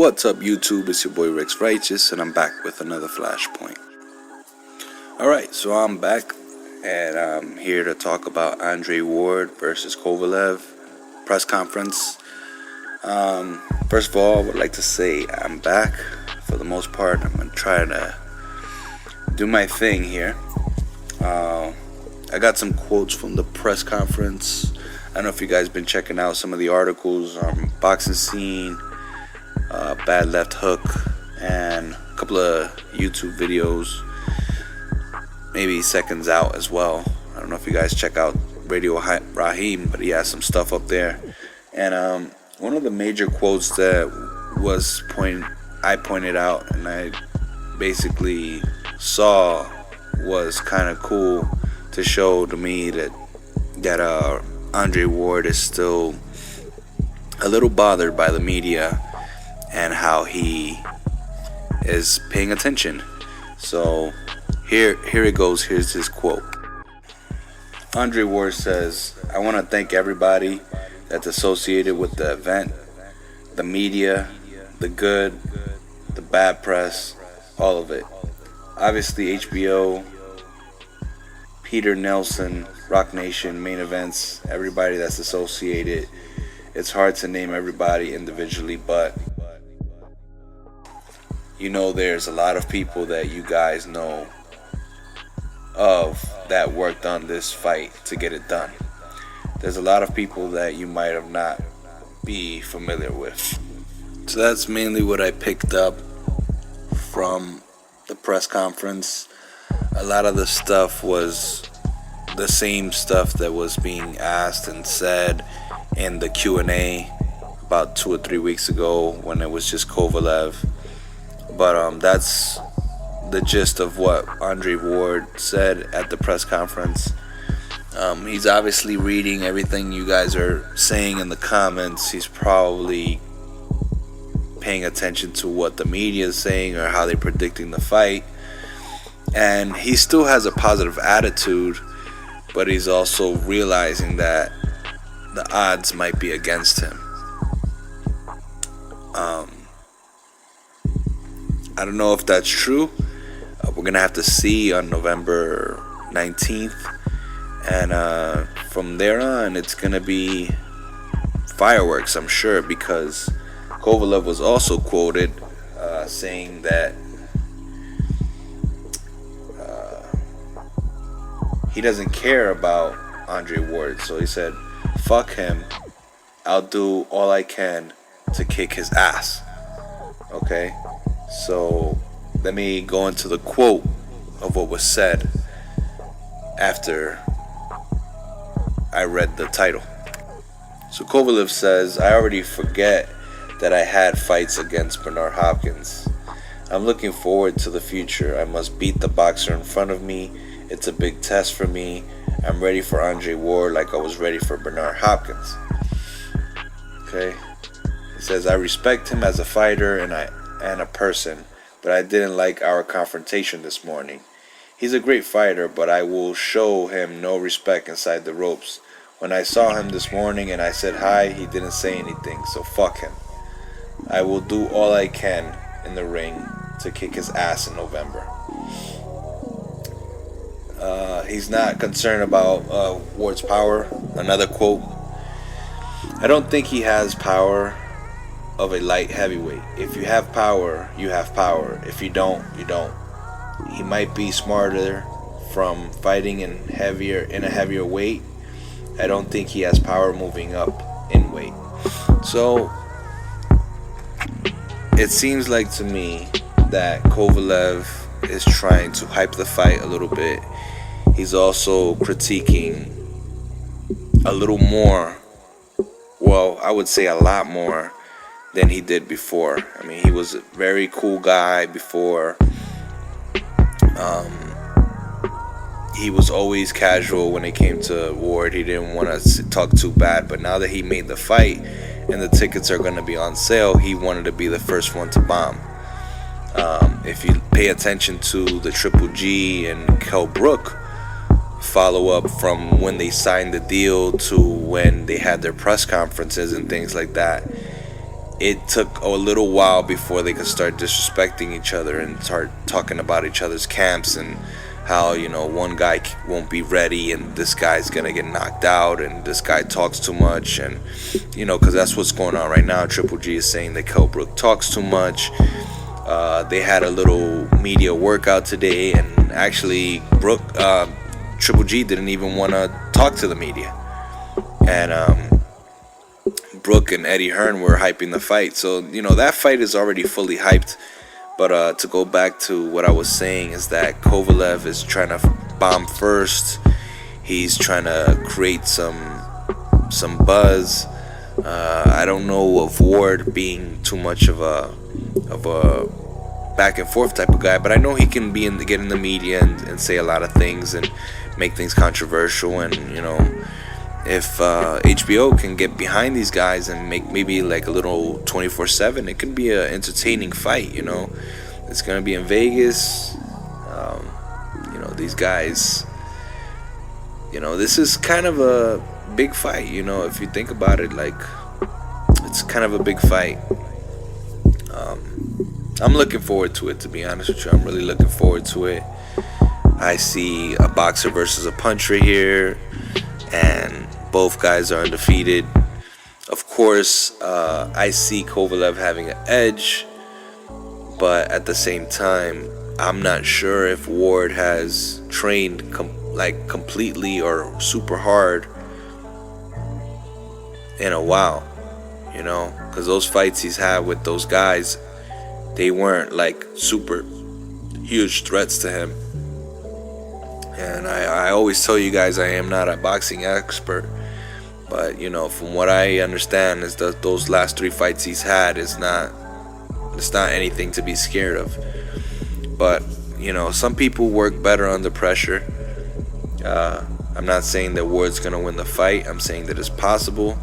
What's up, YouTube? It's your boy Rex Righteous, and I'm back with another Flashpoint. Alright, so I'm back, and I'm here to talk about Andre Ward versus Kovalev press conference. First of all, I would like to say I'm back. For the most part, I'm going to try to do my thing here. I got some quotes from the press conference. I don't know if you guys been checking out some of the articles on Boxing Scene, Bad Left Hook, and a couple of YouTube videos, maybe Seconds Out as well. I don't know if you guys check out Radio Raheem, but he has some stuff up there. And one of the major quotes that I pointed out and I basically saw was kind of cool to show to me that Andre Ward is still a little bothered by the media and how he is paying attention. So here it goes. Here's his quote. Andre Ward says, "I want to thank everybody that's associated with the event, the media, the good, the bad press, all of it. Obviously HBO, Peter Nelson, Rock Nation, Main Events, everybody that's associated. It's hard to name everybody individually, but you know there's a lot of people that you guys know of that worked on this fight to get it done. There's a lot of people that you might have not be familiar with." So that's mainly what I picked up from the press conference. A lot of the stuff was the same stuff that was being asked and said in the Q&A about 2 or 3 weeks ago when it was just Kovalev. But that's the gist of what Andre Ward said at the press conference. He's obviously reading everything you guys are saying in the comments. He's probably paying attention to what the media is saying or how they're predicting the fight. And he still has a positive attitude, but he's also realizing that the odds might be against him. I don't know if that's true. We're going to have to see on November 19th. And from there on, it's going to be fireworks, I'm sure, because Kovalev was also quoted saying that he doesn't care about Andre Ward. So he said, "Fuck him. I'll do all I can to kick his ass." Okay? So let me go into the quote of what was said after I read the title. So Kovalev says, "I already forget that I had fights against Bernard Hopkins. I'm looking forward to the future. I must beat the boxer in front of me. It's a big test for me. I'm ready for Andre Ward like I was ready for Bernard Hopkins." Okay. He says, "I respect him as a fighter and a person, but I didn't like our confrontation this morning. He's a great fighter, but I will show him no respect inside the ropes. When I saw him this morning and I said hi, he didn't say anything, so fuck him. I will do all I can in the ring to kick his ass in November." He's not concerned about Ward's power. Another quote. "I don't think he has power of a light heavyweight. If you have power, you have power. If you don't, you don't. He might be smarter from fighting in a heavier weight. I don't think he has power moving up in weight." So it seems like to me that Kovalev is trying to hype the fight a little bit. He's also critiquing a little more, well, I would say a lot more than he did before. I mean, he was a very cool guy before. He was always casual when it came to Ward. He didn't want to talk too bad, but now that he made the fight and the tickets are going to be on sale, he wanted to be the first one to bomb. If you pay attention to the Triple G and BROOK follow up from when they signed the deal to when they had their press conferences and things like that, it took a little while before they could start disrespecting each other and start talking about each other's camps and how, one guy won't be ready and this guy's gonna get knocked out and this guy talks too much, and because that's what's going on right now. Triple G is saying that Kell Brook talks too much. They had a little media workout today, and actually Triple G didn't even want to talk to the media, and Brooke and Eddie Hearn were hyping the fight. So that fight is already fully hyped. But to go back to what I was saying is that Kovalev is trying to bomb first. He's trying to create some buzz. I don't know of Ward being too much of a back and forth type of guy, but I know he can get in the media and say a lot of things and make things controversial. And if HBO can get behind these guys and make maybe like a little 24/7, it can be an entertaining fight. It's gonna be in Vegas. These guys. This is kind of a big fight. If you think about it, like it's kind of a big fight. I'm looking forward to it, to be honest with you. I'm really looking forward to it. I see a boxer versus a puncher here, and both guys are undefeated. Of course, I see Kovalev having an edge, but at the same time, I'm not sure if Ward has trained completely or super hard in a while, because those fights he's had with those guys, they weren't like super huge threats to him. And I always tell you guys I am not a boxing expert, but from what I understand is that those last 3 fights he's had it's not anything to be scared of. But some people work better under pressure. I'm not saying that Ward's gonna win the fight. I'm saying that it's possible.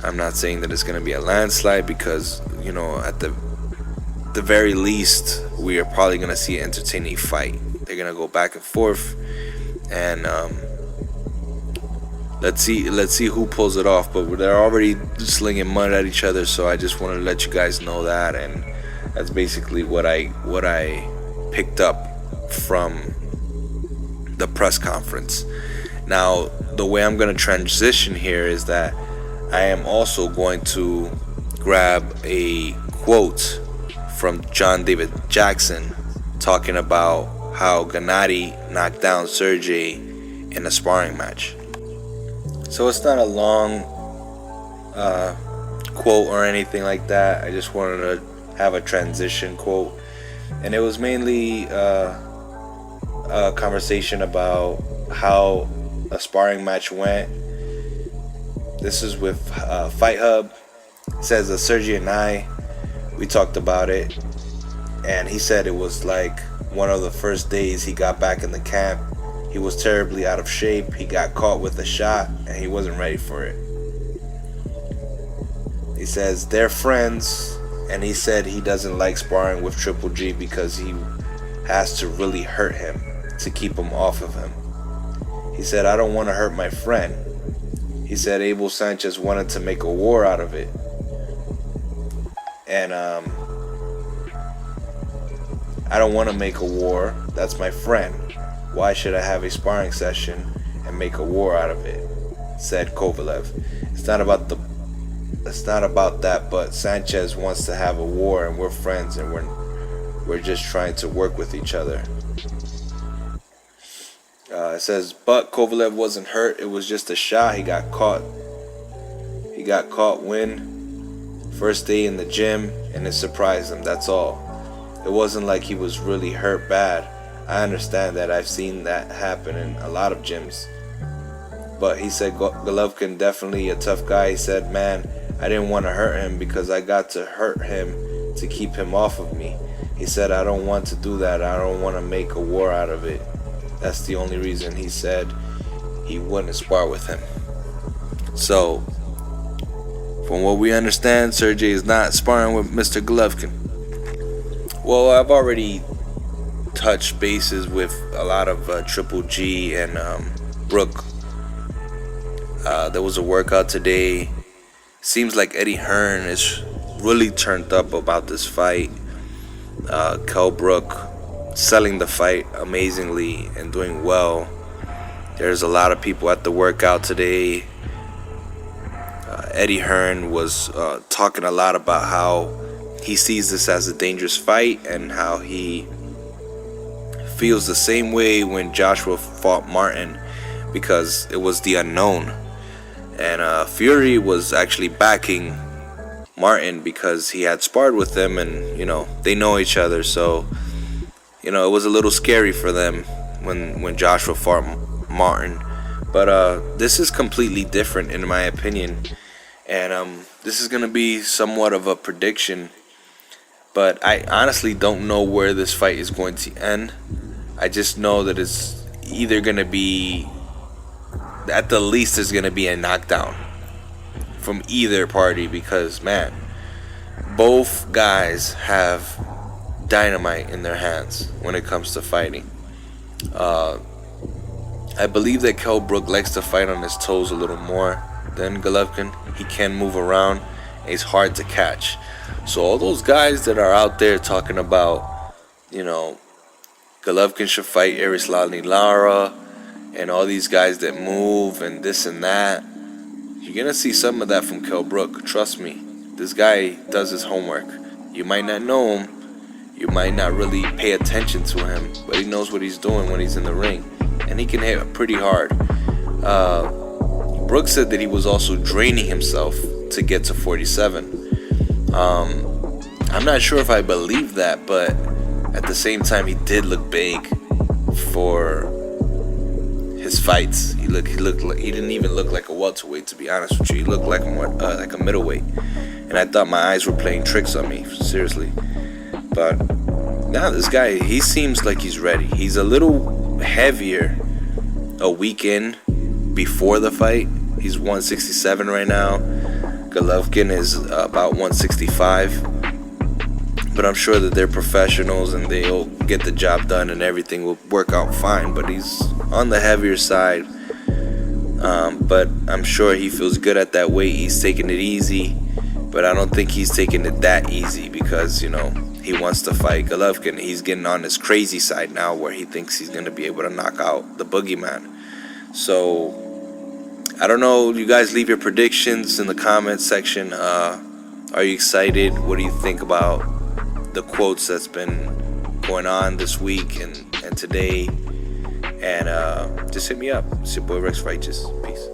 I'm not saying that it's gonna be a landslide, because at the very least we are probably gonna see an entertaining fight. They're gonna go back and forth, and let's see who pulls it off. But they're already slinging mud at each other, so I just wanted to let you guys know that, and that's basically what I picked up from the press conference. Now, the way I'm going to transition here is that I am also going to grab a quote from John David Jackson talking about how Gennady knocked down Sergey in a sparring match. So it's not a long quote or anything like that. I just wanted to have a transition quote, and it was mainly a conversation about how a sparring match went. This is with Fight Hub. It says that Sergey and we talked about it, and he said it was like one of the first days he got back in the camp. He was terribly out of shape. He got caught with a shot and he wasn't ready for it. He says they're friends, and he said he doesn't like sparring with Triple G because he has to really hurt him to keep him off of him. He said, I don't want to hurt my friend. He said Abel Sanchez wanted to make a war out of it. And I don't want to make a war. That's my friend. Why should I have a sparring session and make a war out of it? Said Kovalev. It's not about that, but Sanchez wants to have a war, and we're friends, and we're just trying to work with each other. It says, but Kovalev wasn't hurt. It was just a shot. He got caught. Win. First day in the gym, and it surprised him. That's all. It wasn't like he was really hurt bad. I understand that. I've seen that happen in a lot of gyms. But he said Golovkin definitely a tough guy. He said, man, I didn't want to hurt him because I got to hurt him to keep him off of me. He said, I don't want to do that. I don't want to make a war out of it. That's the only reason he said he wouldn't spar with him. So, from what we understand, Sergey is not sparring with Mr. Golovkin. Well, I've already touched bases with a lot of Triple G and BROOK. There was a workout today. Seems like Eddie Hearn is really turned up about this fight. Kell Brook selling the fight amazingly and doing well. There's a lot of people at the workout today. Eddie Hearn was talking a lot about how he sees this as a dangerous fight and how he feels the same way when Joshua fought Martin, because it was the unknown. And Fury was actually backing Martin because he had sparred with him, and they know each other, so it was a little scary for them when Joshua fought Martin. But this is completely different in my opinion, and this is gonna be somewhat of a prediction, but I honestly don't know where this fight is going to end. I just know that it's either gonna be, at the least, there's gonna be a knockdown from either party, because man, both guys have dynamite in their hands when it comes to fighting. I believe that Kell Brook likes to fight on his toes a little more than Golovkin. He can move around, and he's hard to catch. So all those guys that are out there talking about, Golovkin should fight Arislani Lara and all these guys that move and this and that, you're gonna see some of that from Kell Brook. Trust me, this guy does his homework. You might not know him, you might not really pay attention to him, but he knows what he's doing when he's in the ring, and he can hit pretty hard. Brook said that he was also draining himself to get to 47. I'm not sure if I believe that, but at the same time, he did look big for his fights. He didn't even look like a welterweight, to be honest with you. He looked like more like a middleweight, and I thought my eyes were playing tricks on me, seriously. But now this guy, he seems like he's ready. He's a little heavier a week in before the fight. He's 167 right now. Golovkin is about 165. But I'm sure that they're professionals and they'll get the job done and everything will work out fine. But he's on the heavier side. But I'm sure he feels good at that weight. He's taking it easy. But I don't think he's taking it that easy because, he wants to fight Golovkin. He's getting on his crazy side now where he thinks he's going to be able to knock out the boogeyman. So, I don't know. You guys leave your predictions in the comments section. Are you excited? What do you think about the quotes that's been going on this week and today? And just hit me up. It's your boy Rex Righteous. Peace.